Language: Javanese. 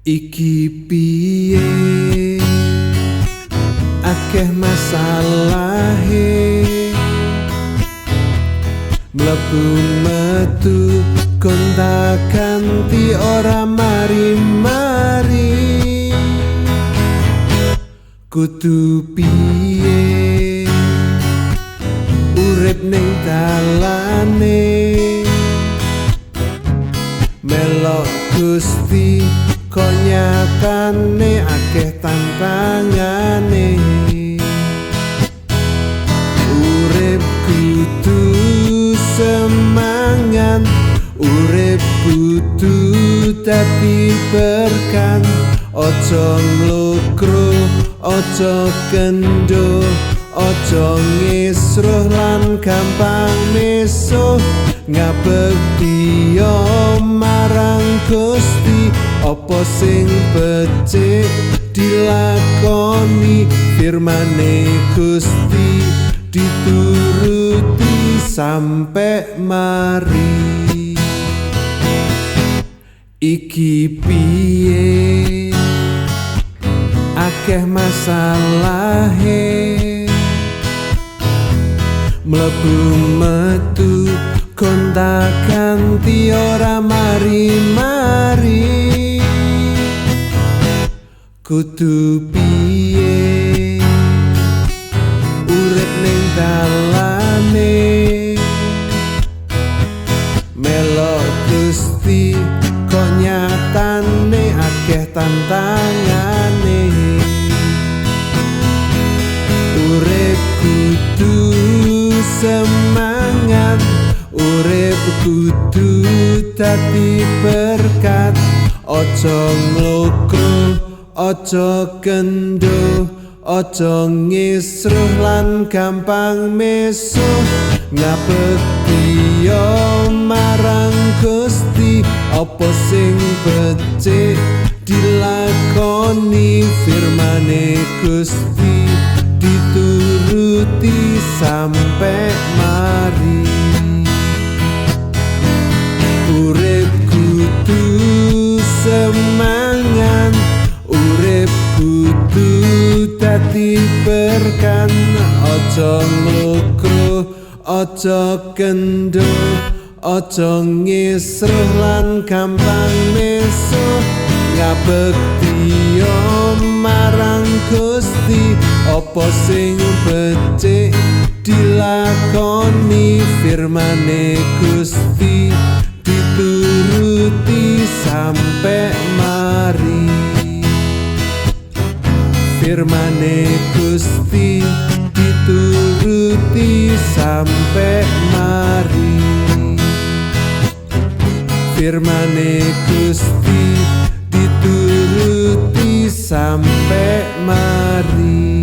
Iki piye akeh masalahe mlebu metu kontak-ganti ora mari-mari. Kudu piye urip ning dalane melok Gusti kok nyatane akeh tantangane. Urip kudu semangat, urip kudu dadi berkah. Ojo nglokro, ojo kendo, ojo ngisruh lan gampang mesuh. Ngabekti yo marang Gusti, apa sing becik dilakoni. Firmane Gusti dituruti sampe mari. Iki piye akeh masalahe mlebu metu kontak-ganti ora mari-mari. Kudu piye urip ning dalane melok Gusti kok nyatane akeh tantangane. Urip kudu semangat, urip kudu dadi berkat. Ojo nglokro, ojo kendo, ojo ngisruh lan gampang mesuh. Ngabekti yo marang Gusti, apa sing becik dilakoni. Firmane Gusti dituruti sampe mari. Urip kudu semangat, urip kudu dadi berkah. Ojo nglokro, ojo kendo, ojo ngisruh lan gampang mesuh. Ngabekti yo marang Gusti, apa sing becik dilakoni. Firmane Gusti dituruti sampe mari. Firmane Gusti dituruti sampe mari. Firmane Gusti dituruti sampe mari.